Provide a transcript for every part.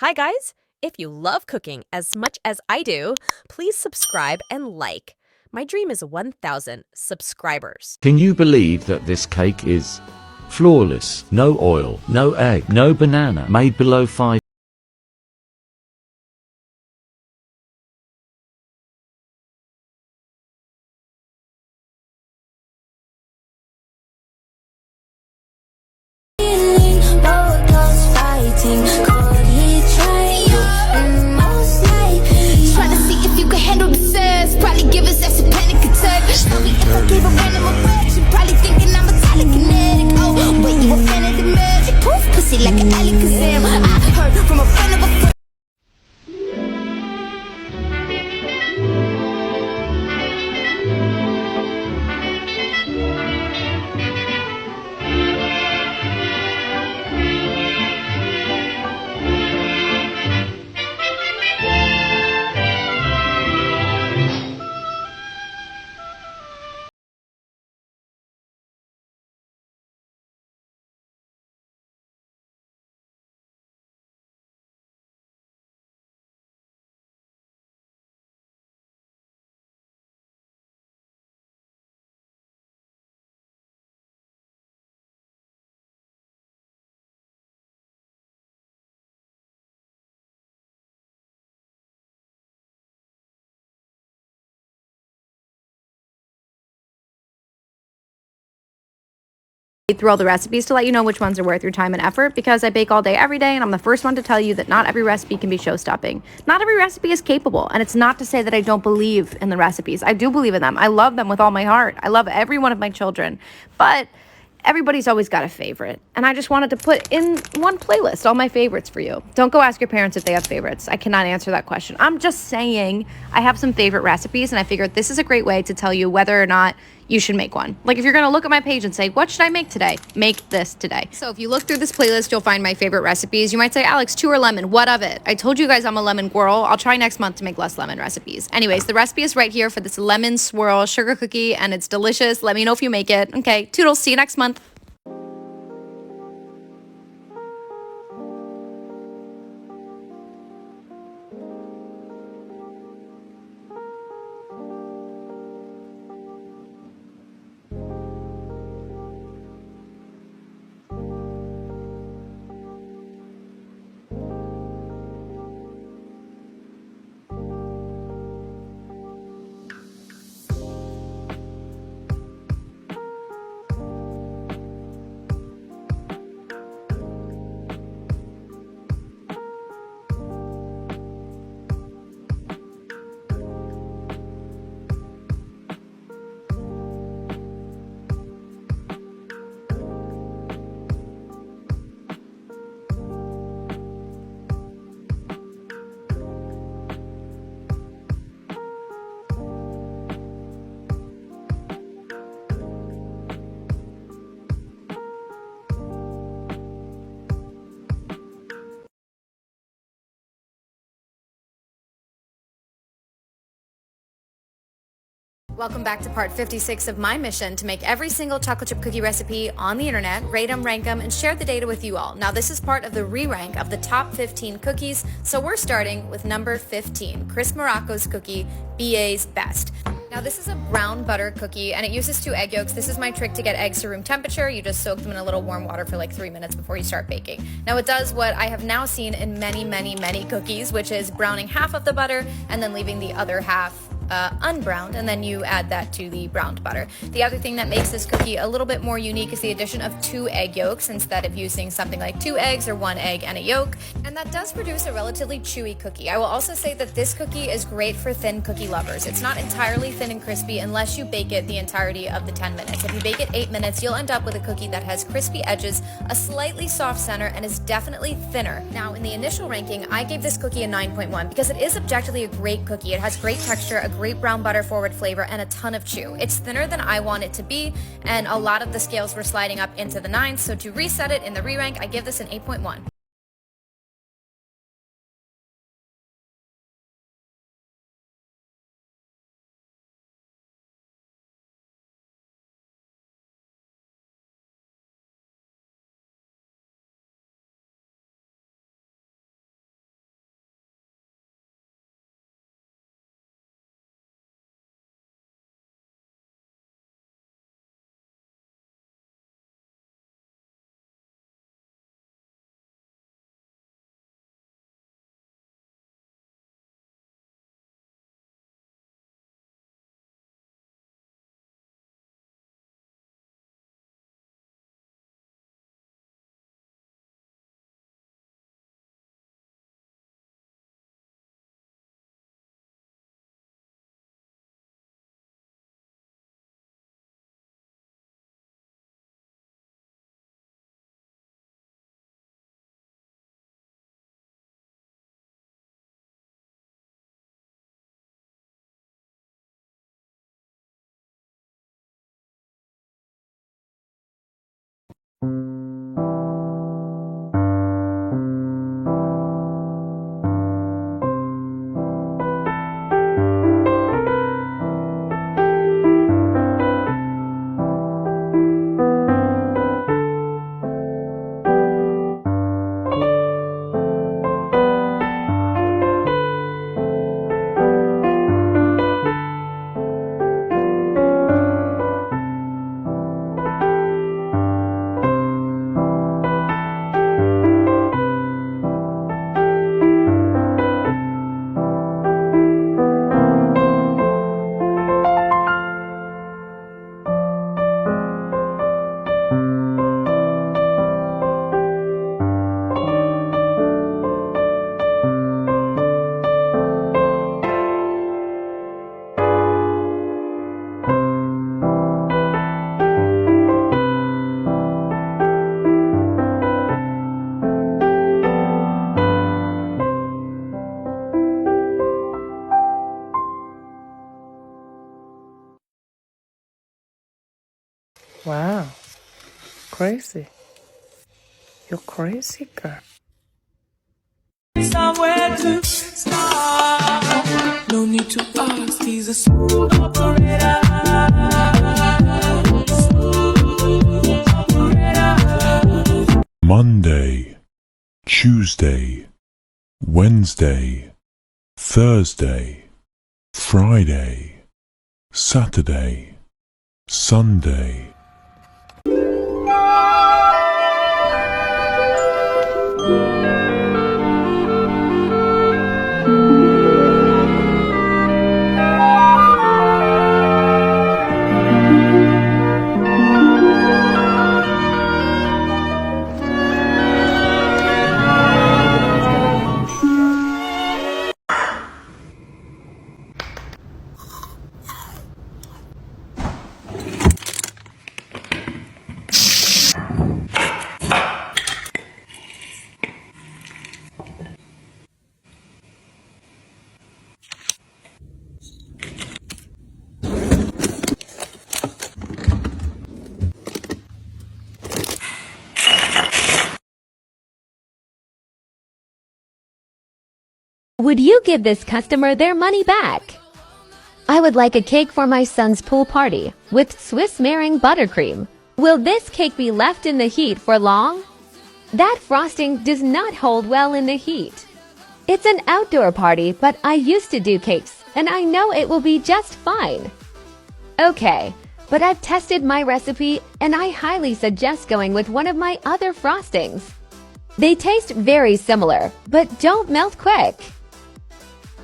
Hi, guys! If you love cooking as much as I do, please subscribe and like. My dream is 1,000 subscribers. Can you believe that this cake is flawless? No oil, no egg, no banana, made below 5. Like an Alakazam, I heard from a friend of a friend. Through all the recipes to let you know which ones are worth your time and effort, because I bake all day every day, and I'm the first one to tell you that not every recipe can be show-stopping. Not every recipe is capable, and it's not to say that I don't believe in the recipes. I do believe in them. I love them with all my heart. I love every one of my children, but everybody's always got a favorite, and I just wanted to put in one playlist all my favorites for you. Don't go ask your parents if they have favorites. I cannot answer that question. I'm just saying I have some favorite recipes, and I figured this is a great way to tell you whether or not you should make one. Like, if you're gonna look at my page and say, what should I make today? Make this today. So if you look through this playlist, you'll find my favorite recipes. You might say, Alex, 2 or lemon, what of it? I told you guys I'm a lemon girl. I'll try next month to make less lemon recipes. Anyways, the recipe is right here for this lemon swirl sugar cookie, and it's delicious. Let me know if you make it. Okay, toodles, see you next month. Welcome back to part 56 of my mission to make every single chocolate chip cookie recipe on the internet, rate them, rank them, and share the data with you all. Now, this is part of the re-rank of the top 15 cookies, so we're starting with number 15, Chris Morocco's cookie, BA's Best. Now, this is a brown butter cookie, and it uses 2 egg yolks. This is my trick to get eggs to room temperature. You just soak them in a little warm water for like 3 minutes before you start baking. Now, it does what I have now seen in many cookies, which is browning half of the butter and then leaving the other half unbrowned, and then you add that to the browned butter. The other thing that makes this cookie a little bit more unique is the addition of 2 egg yolks instead of using something like 2 eggs or 1 egg and a yolk, and that does produce a relatively chewy cookie. I will also say that this cookie is great for thin cookie lovers. It's not entirely thin and crispy unless you bake it the entirety of the 10 minutes. If you bake it 8 minutes, you'll end up with a cookie that has crispy edges, a slightly soft center, and is definitely thinner. Now, in the initial ranking, I gave this cookie a 9.1 because it is objectively a great cookie. It has great texture, a great brown butter forward flavor, and a ton of chew. It's thinner than I want it to be, and a lot of the scales were sliding up into the 9s, so to reset it in the re-rank, I give this an 8.1. Wow. Crazy. You're crazy, girl. Somewhere to start. No need to ask, he's a smooth operator. Smooth operator. Monday, Tuesday, Wednesday, Thursday, Friday, Saturday, Sunday. Would you give this customer their money back? I would like a cake for my son's pool party with Swiss meringue buttercream. Will this cake be left in the heat for long? That frosting does not hold well in the heat. It's an outdoor party, but I used to do cakes, and I know it will be just fine. Okay, but I've tested my recipe, and I highly suggest going with one of my other frostings. They taste very similar, but don't melt quick.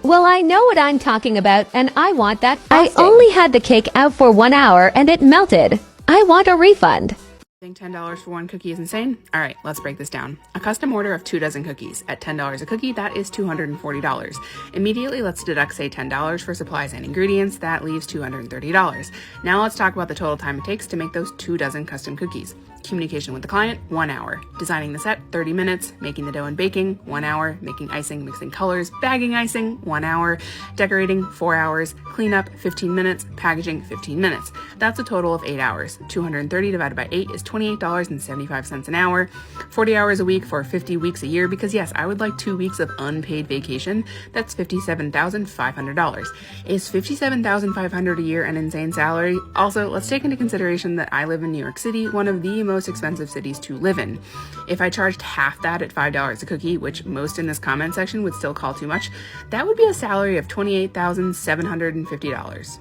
Well, I know what I'm talking about, and I want that frosting. I only had the cake out for 1 hour, and it melted. I want a refund. I think $10 for one cookie is insane. All right, let's break this down. A custom order of 2 dozen cookies at $10 a cookie, that is $240. Immediately, let's deduct, say, $10 for supplies and ingredients. That leaves $230. Now let's talk about the total time it takes to make those 2 dozen custom cookies. Communication with the client, 1 hour. Designing the set, 30 minutes. Making the dough and baking, 1 hour. Making icing, mixing colors, bagging icing, 1 hour. Decorating, 4 hours. Cleanup, 15 minutes. Packaging, 15 minutes. That's a total of 8 hours. 230 divided by 8 is $28.75 an hour. 40 hours a week for 50 weeks a year, because yes, I would like 2 weeks of unpaid vacation. That's $57,500. Is $57,500 a year an insane salary? Also, let's take into consideration that I live in New York City, one of the most expensive cities to live in. If I charged half that at $5 a cookie, which most in this comment section would still call too much, that would be a salary of $28,750.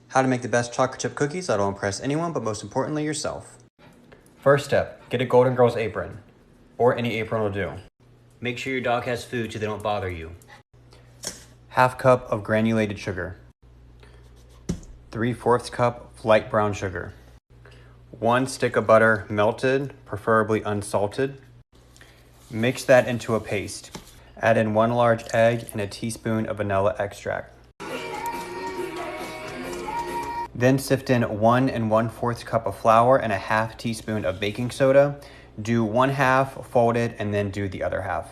How to make the best chocolate chip cookies that'll impress anyone, but most importantly yourself. First step, get a Golden Girls apron, or any apron will do. Make sure your dog has food so they don't bother you. Half cup of granulated sugar. 3/4 cup of light brown sugar. 1 stick of butter melted, preferably unsalted. Mix that into a paste. Add in 1 large egg and a teaspoon of vanilla extract. Then sift in 1 1/4 cup of flour and a half teaspoon of baking soda. Do 1/2, fold it, and then do the other half.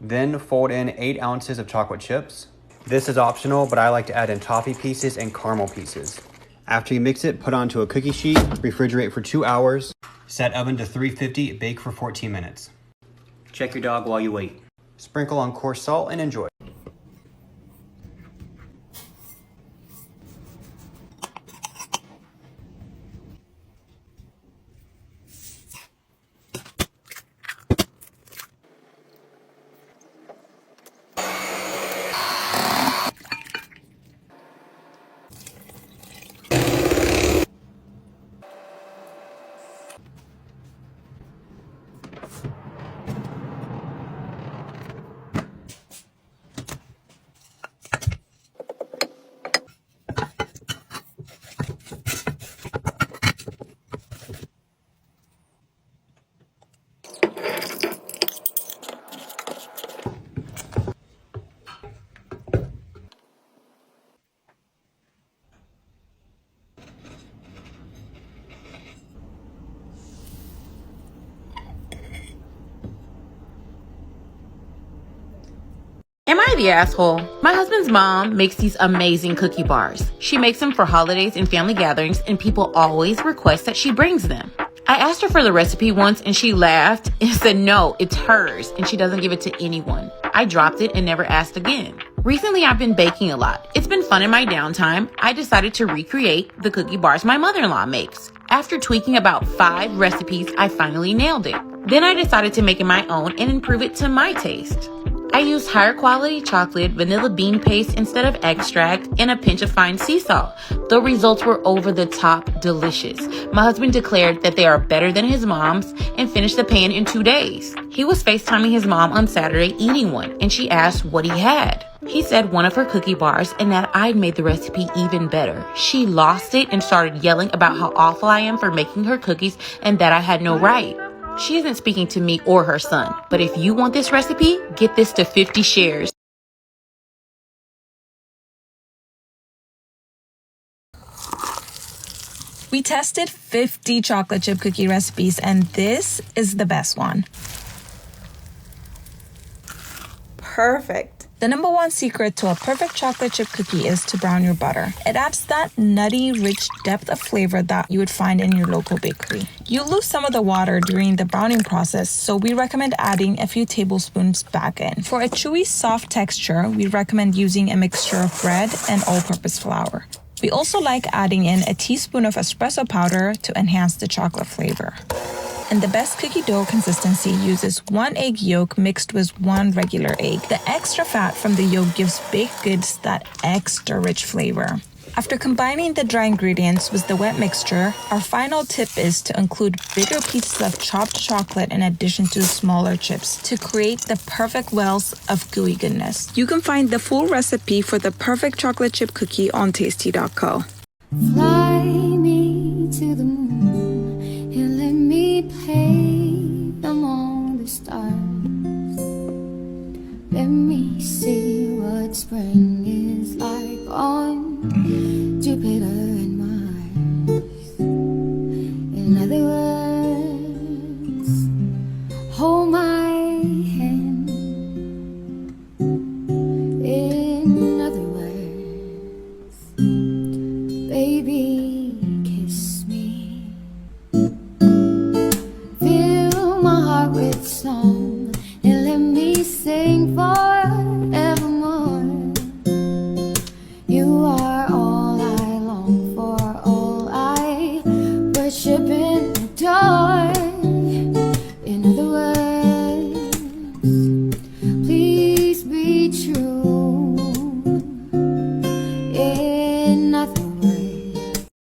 Then fold in 8 ounces of chocolate chips. This is optional, but I like to add in toffee pieces and caramel pieces. After you mix it, put onto a cookie sheet, refrigerate for 2 hours. Set oven to 350, bake for 14 minutes. Check your dog while you wait. Sprinkle on coarse salt and enjoy. Am I the asshole? My husband's mom makes these amazing cookie bars. She makes them for holidays and family gatherings, and people always request that she brings them. I asked her for the recipe once and she laughed and said no, it's hers and she doesn't give it to anyone. I dropped it and never asked again. Recently, I've been baking a lot. It's been fun in my downtime. I decided to recreate the cookie bars my mother-in-law makes. After tweaking about 5 recipes, I finally nailed it. Then I decided to make it my own and improve it to my taste. I used higher quality chocolate, vanilla bean paste instead of extract, and a pinch of fine sea salt. The results were over the top delicious. My husband declared that they are better than his mom's and finished the pan in 2 days. He was FaceTiming his mom on Saturday eating one, and she asked what he had. He said one of her cookie bars and that I'd made the recipe even better. She lost it and started yelling about how awful I am for making her cookies and that I had no right. She isn't speaking to me or her son, but if you want this recipe, get this to 50 shares. We tested 50 chocolate chip cookie recipes, and this is the best one. Perfect. The number one secret to a perfect chocolate chip cookie is to brown your butter. It adds that nutty, rich depth of flavor that you would find in your local bakery. You lose some of the water during the browning process, so we recommend adding a few tablespoons back in. For a chewy, soft texture, we recommend using a mixture of bread and all-purpose flour. We also like adding in a teaspoon of espresso powder to enhance the chocolate flavor. And the best cookie dough consistency uses 1 egg yolk mixed with 1 regular egg. The extra fat from the yolk gives baked goods that extra rich flavor. After combining the dry ingredients with the wet mixture, our final tip is to include bigger pieces of chopped chocolate in addition to smaller chips to create the perfect wells of gooey goodness. You can find the full recipe for the perfect chocolate chip cookie on tasty.co. Fly me to the moon and let me play among the stars. Let me see what spring is like.